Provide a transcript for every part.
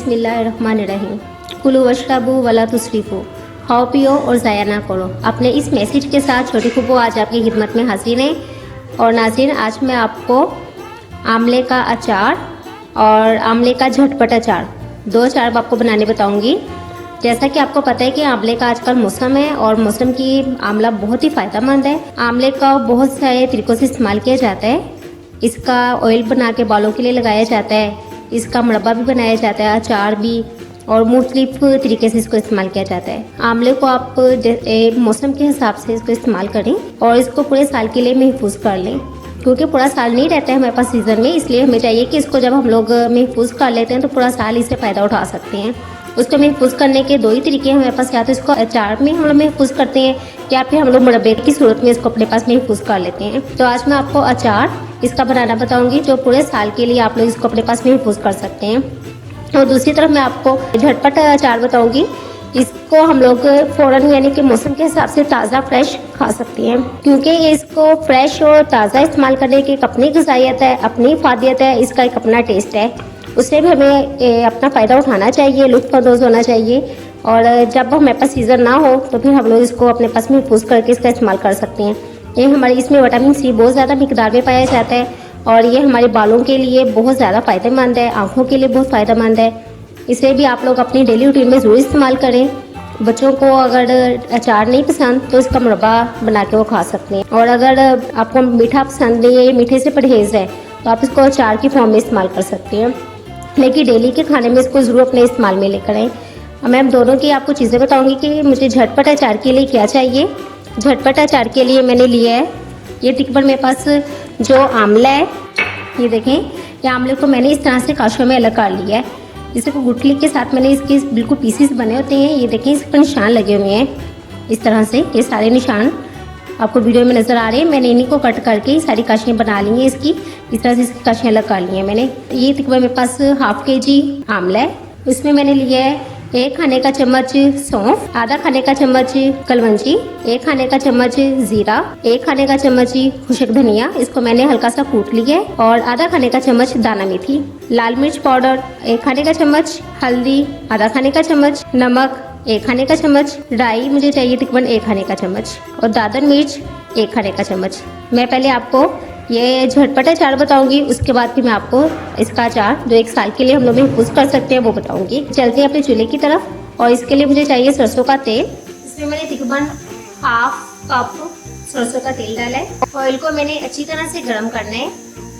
बिस्मिल्लाहिर्रहमानिर्रहीम। कुलू वशरबू वला तुसरिफू, खाओ पियो और ज़ाया ना करो। अपने इस मैसेज के साथ छोटी फूफू आज आपकी खिदमत में हाजिर है। और नाज़रीन, आज मैं आपको आमले का अचार और आमले का झटपट अचार, दो अचार आपको बनाने बताऊंगी। जैसा कि आपको पता है कि आंवले का आजकल मौसम है और मौसम की आंवला बहुत ही फ़ायदेमंद है। आंवले का बहुत सारे तरीक़ों से इस्तेमाल किया जाता है। इसका ऑयल बना के बालों के लिए लगाया जाता है, इसका मुरब्बा भी बनाया जाता है, अचार भी, और मुख्तलिफ तरीके से इसको इस्तेमाल किया जाता है। आंवले को आप मौसम के हिसाब से इसको इस्तेमाल करें और इसको पूरे साल के लिए महफूज कर लें, क्योंकि पूरा साल नहीं रहता है हमारे पास सीज़न में। इसलिए हमें चाहिए कि इसको जब हम लोग महफूज कर लेते हैं तो पूरा साल इससे फ़ायदा उठा सकते हैं। उसको महफूज करने के दो ही तरीके हैं हमारे पास, या तो इसको अचार में हम लोग महफूज करते हैं या फिर हम लोग मुरब्बे की सूरत में इसको अपने पास महफूज कर लेते हैं। तो आज मैं आपको अचार इसका बनाना बताऊंगी जो पूरे साल के लिए आप लोग इसको अपने पास महफूज कर सकते हैं। और दूसरी तरफ मैं आपको झटपट अचार बताऊंगी। इसको हम लोग फ़ौरन यानी कि मौसम के हिसाब से ताज़ा फ्रेश खा सकते हैं, क्योंकि इसको फ्रेश और ताज़ा इस्तेमाल करने की एक अपनी ग़िज़ायत है, अपनी फ़ायदियत है, इसका एक अपना टेस्ट है। उससे भी हमें अपना फ़ायदा उठाना चाहिए, लुत्फ़अंदोज़ होना चाहिए। और जब हमारे पास सीज़न ना हो तो फिर हम लोग इसको अपने पास महफूज करके इसका इस्तेमाल कर सकते हैं। ये हमारे इसमें विटामिन सी बहुत ज़्यादा मिकदार में पाया जाता है और ये हमारे बालों के लिए बहुत ज़्यादा फ़ायदेमंद है, आँखों के लिए बहुत फ़ायदेमंद है। इसे भी आप लोग अपनी डेली रूटीन में ज़रूर इस्तेमाल करें। बच्चों को अगर अचार नहीं पसंद तो इसका मुरब्बा बना के वो खा सकते हैं। और अगर आपको मीठा पसंद नहीं है, मीठे से परहेज़ है, तो आप इसको अचार की फॉर्म में इस्तेमाल कर सकते हैं। लेकिन डेली के खाने में इसको ज़रूर अपने इस्तेमाल में लेकर आएँ। मैं दोनों की आपको चीज़ें बताऊँगी कि मुझे झटपट अचार के लिए क्या चाहिए। झटपट अचार के लिए मैंने लिया है ये तकरीबन मेरे पास जो आंवला है, ये देखें, ये आंवले को मैंने इस तरह से काशों में अलग कर लिया है। जैसे को गुठली के साथ मैंने इसके बिल्कुल पीसीस बने होते हैं, ये देखें, इस पर निशान लगे हुए हैं इस तरह से। ये सारे निशान आपको वीडियो में नज़र आ रहे हैं। मैंने इन्हीं को कट करके सारी काशियाँ बना ली हैं इसकी, इस तरह से इसकी काशियाँ अलग कर ली हैं मैंने। ये तकरीबन मेरे पास हाफ kg आंवला है। इसमें मैंने लिया है 1 खाने का चम्मच सौंफ, आधा खाने का चम्मच कलवंजी, 1 खाने का चम्मच जीरा, 1 खाने का चम्मच खुशक धनिया, इसको मैंने हल्का सा कूट लिया है, और आधा खाने का चम्मच दाना मेथी, लाल मिर्च पाउडर 1 खाने का चम्मच, हल्दी आधा खाने का चम्मच, नमक 1 खाने का चम्मच, राई मुझे चाहिए तकरीबन 1 खाने का चम्मच, और दादन मिर्च 1 खाने का चम्मच। मैं पहले आपको ये झटपट अचार बताऊंगी, उसके बाद फिर मैं आपको इसका अचार जो 1 साल के लिए हम लोग महफूज कर सकते हैं वो बताऊंगी। चलते हैं अपने चूल्हे की तरफ। और इसके लिए मुझे चाहिए सरसों का तेल। इसमें मैंने तकरीबन ½ कप सरसों का तेल डाला है। ऑयल को मैंने अच्छी तरह से गर्म करना है।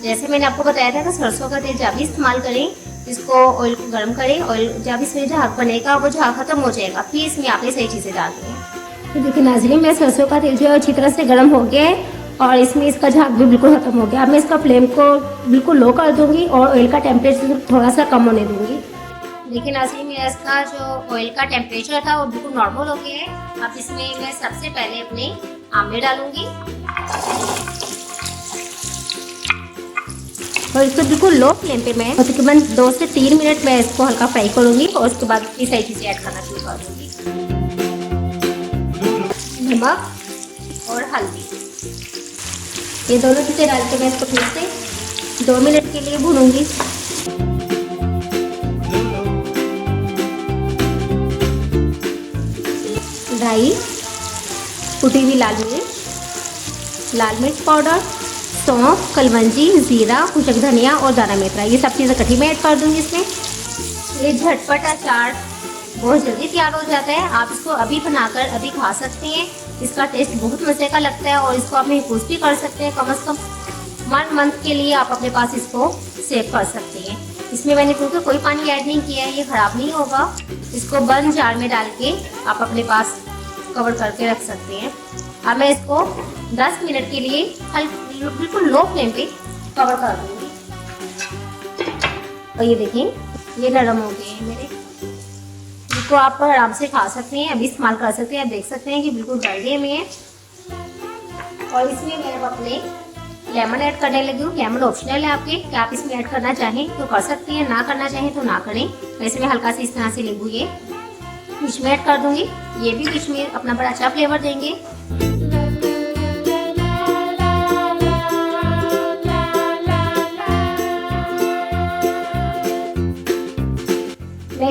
जैसे मैंने आपको बताया था कि सरसों का तेल जब भी इस्तेमाल करें, इसको ऑयल को गर्म करें। ऑयल जब इसमें झाग बनेगा, वो झाग खत्म हो जाएगा, फिर इसमें आपने सही चीज़ें डालनी है। देखिए नाज़रीन, मैं सरसों का तेल जो है अच्छी तरह से गर्म हो गया है और इसमें इसका झाग भी बिल्कुल ख़त्म हो गया। अब मैं इसका फ्लेम को बिल्कुल लो कर दूंगी और ऑयल का टेम्परेचर थोड़ा सा कम होने दूंगी। देखिए नाज़रीन, मेरा इसका जो ऑयल का टेम्परेचर था वो बिल्कुल नॉर्मल हो गया है। अब इसमें मैं सबसे पहले अपने आंवले डालूंगी और इसको बिल्कुल लो फ्लेम पे मैं तकरीबन 2 से 3 मिनट मैं इसको हल्का फ्राई करूंगी और उसके बाद इसकी सारी चीज़ें ऐड करना शुरू कर दूंगी। नमक और हल्दी, ये दोनों चीज़ें डाल के मैं इसको फिर से 2 मिनट के लिए भूनूंगी। राई, कुटी हुई लाल मिर्च पाउडर, सौंफ, कलवंजी, जीरा, खुशक धनिया और दाना मेथरा, ये सब चीज़ें इकट्ठी मैं ऐड कर दूंगी इसमें। ये झटपट अचार बहुत जल्दी तैयार हो जाता है। आप इसको अभी बनाकर अभी खा सकते हैं। इसका टेस्ट बहुत मज़े का लगता है और इसको आप महफूज भी कर सकते हैं। कम से कम 1 मंथ के लिए आप अपने पास इसको सेव कर सकते हैं। इसमें मैंने क्योंकि कोई पानी ऐड नहीं किया है, ये ख़राब नहीं होगा। इसको बंद जार में डाल के आप अपने पास कवर करके रख सकते हैं। अब मैं इसको 10 मिनट के लिए बिल्कुल लो फ्लेम पे कवर कर दूँगी। और ये देखें, ये नरम हो गए हैं मेरे। इसको आप आराम से खा सकते हैं, अभी इस्तेमाल कर सकते हैं। आप देख सकते हैं कि बिल्कुल गले में है। और इसमें मैं अपने लेमन ऐड करने लगी हूँ। लेमन ऑप्शनल है आपके, कि आप इसमें ऐड करना चाहें तो कर सकते हैं, ना करना चाहें तो ना करें। वैसे मैं हल्का सी इस तरह से नींबू ये बीच में ऐड कर दूंगी, ये भी बीच में अपना बड़ा अच्छा फ्लेवर देंगे।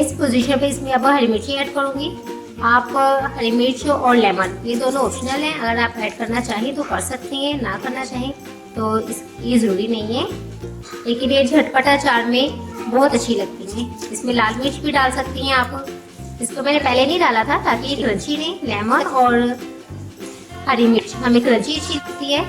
इस पोजीशन पे इसमें अब हरी मिर्ची ऐड करूँगी। आप हरी मिर्च और लेमन ये दोनों ऑप्शनल हैं, अगर आप ऐड करना चाहें तो कर सकते हैं, ना करना चाहें तो ये ज़रूरी नहीं है। लेकिन ये झटपट अचार में बहुत अच्छी लगती है। इसमें लाल मिर्च भी डाल सकती हैं आप। इसको मैंने पहले नहीं डाला था ताकि ये क्रंची नहीं, लेमन और हरी मिर्च हमें क्रंची अच्छी लगती है।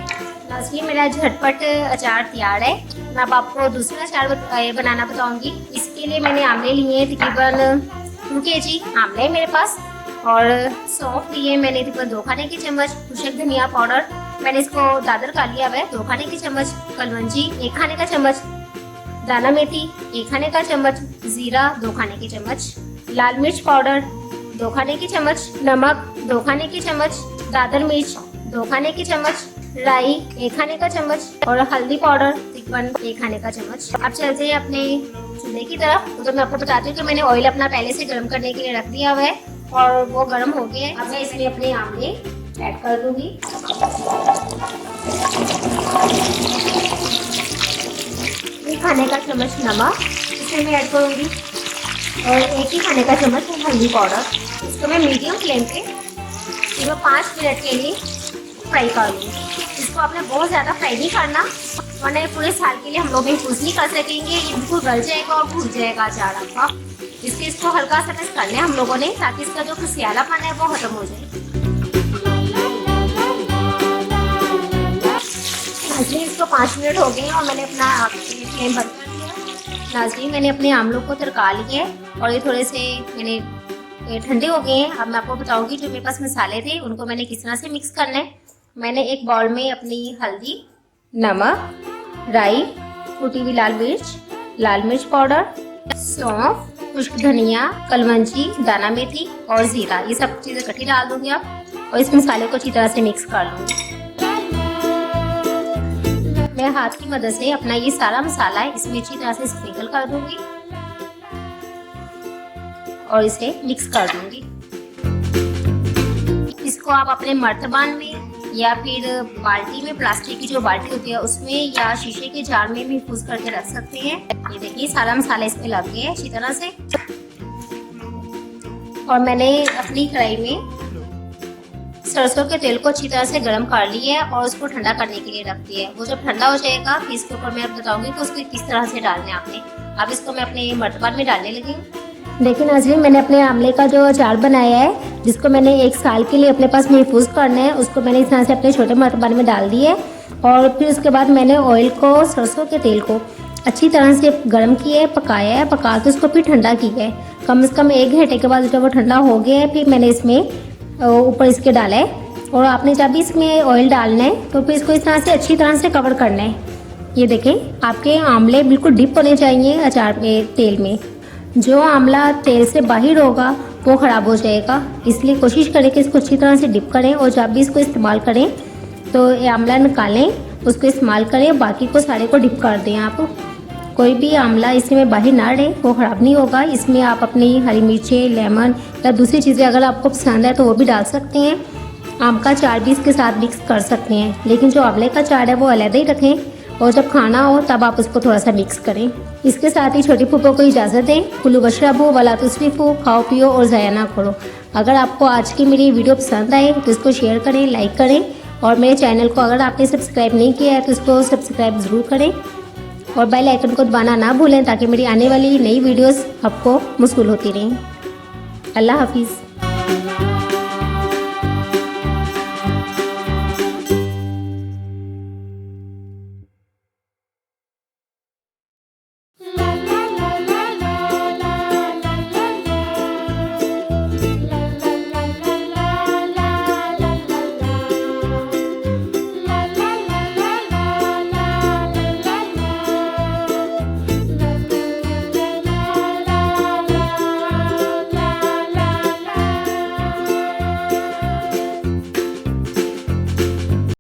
लास्टली मेरा झटपट अचार तैयार है। मैं अब आपको दूसरा अचार बनाना बताऊंगी। इसके लिए मैंने आंवले लिए हैं, तकरीबन 2 kg आंवले मेरे पास, और सौंफ लिए मैंने तकरीबन 2 खाने के चम्मच, खुशक धनिया पाउडर मैंने इसको दादर का लिया हुआ है 2 खाने के चम्मच, कलवंजी 1 खाने का चम्मच, दाना मेथी 1 खाने का चम्मच, जीरा 2 खाने के चम्मच, लाल मिर्च पाउडर 2 खाने के चम्मच, नमक 2 खाने के चम्मच, दादर मिर्च 2 खाने के चम्मच, राई 1 खाने का चम्मच और हल्दी पाउडर तकरीबन 1 खाने का चम्मच। अब चलते हैं अपने चूल्हे की तरफ। तो मैं आपको बताती हूँ कि मैंने ऑयल अपना पहले से गर्म करने के लिए रख दिया हुआ है और वो गर्म हो गया है। अब मैं इसमें अपने आंवले ऐड कर दूंगी। 1 खाने का चम्मच नमक इसमें मैं ऐड करूँगी और 1 ही खाने का चम्मच हल्दी पाउडर। इसको मैं मीडियम फ्लेम पे 5 मिनट के लिए फ्राई कर लूँगी। इसको आपने बहुत ज़्यादा फ्राई नहीं करना, वरना पूरे साल के लिए हम लोग यूज़ नहीं कर सकेंगे। ये बिल्कुल गल जाएगा और भून जाएगा अचार आपका। इसलिए इसको हल्का सा मिक्स करना है हम लोगों ने, ताकि इसका जो खसियालापन है वो खत्म हो जाए। नाज़रीन इसको 5 मिनट हो गए और मैंने अपना फ्लेम बंद कर दिया। नाज़रीन मैंने अपने आमलों को तड़का लिया है और ये थोड़े से मैंने ठंडे हो गए हैं। अब मैं आपको बताऊंगी जो मेरे पास मसाले थे उनको मैंने किस तरह से मिक्स करना है। मैंने एक बाउल में अपनी हल्दी, नमक, राई, कुटी हुई लाल मिर्च पाउडर, सौंफ, खुश्क धनिया, कलवंजी, दाना मेथी और जीरा, ये सब चीज़ें इकट्ठी डाल दूंगी आप और इस मसाले को अच्छी तरह से मिक्स कर लूँगी। मैं हाथ की मदद से अपना ये सारा मसाला है इसमें अच्छी तरह से स्प्रिंकल कर दूंगी और इसे मिक्स कर दूंगी। इसको आप अपने मर्तबान में या फिर बाल्टी में, प्लास्टिक की जो बाल्टी होती है उसमें, या शीशे के जार में महफूज करके रख सकते हैं। ये देखिए सारा मसाला इसमें लग गया है अच्छी तरह से। और मैंने अपनी कढ़ाई में सरसों के तेल को अच्छी तरह से गर्म कर लिया है और उसको ठंडा करने के लिए रख दिया है। वो जब ठंडा हो जाएगा फिर इसके ऊपर मैं बताऊंगी कि उसको किस तरह से डालना है आपने। अब इसको मैं अपने मर्तबान में डालने लगी हूँ। देखिए नाज़रीन मैंने अपने आंवले का जो अचार बनाया है, जिसको मैंने 1 साल के लिए अपने पास महफूज करना है, उसको मैंने इस तरह से अपने छोटे मर्तबान में डाल दिए और फिर उसके बाद मैंने ऑयल को, सरसों के तेल को अच्छी तरह से गर्म किया है, पकाया है, पका के उसको फिर ठंडा किया है। कम से कम 1 घंटे के बाद जब वो ठंडा हो गया है फिर मैंने इसमें ऊपर इसके डाला है। और आपने जब भी इसमें ऑयल डालना है तो फिर इसको इस तरह से अच्छी तरह से कवर करना है। ये देखें आपके आंवले बिल्कुल डिप होने चाहिए अचार में, तेल में। जो आंवला तेल से बाहर होगा वो ख़राब हो जाएगा, इसलिए कोशिश करें कि इसको अच्छी तरह से डिप करें और जब भी इसको इस्तेमाल करें तो ये आंवला निकालें, उसको इस्तेमाल करें, बाकी को सारे को डिप कर दें। आप कोई भी आंवला इसमें बाहर ना रहे, वो ख़राब नहीं होगा। इसमें आप अपनी हरी मिर्चें, लेमन या दूसरी चीज़ें अगर आपको पसंद है तो वो भी डाल सकते हैं। आम का अचार भी इसके साथ मिक्स कर सकते हैं, लेकिन जो आंवले का अचार है वो अलग ही रखें और जब खाना हो तब आप उसको थोड़ा सा मिक्स करें। इसके साथ ही छोटी फूफो को इजाज़त दें। कुलू वशरबू वला तुस्रिफू, खाओ पियो और ज़ाया ना करो। अगर आपको आज की मेरी वीडियो पसंद आए तो इसको शेयर करें, लाइक करें और मेरे चैनल को अगर आपने सब्सक्राइब नहीं किया है तो इसको सब्सक्राइब ज़रूर करें और बेल आइकन को दबाना ना भूलें ताकि मेरी आने वाली नई वीडियोज़ आपको मौसूल होती रहें। अल्लाह हाफिज़।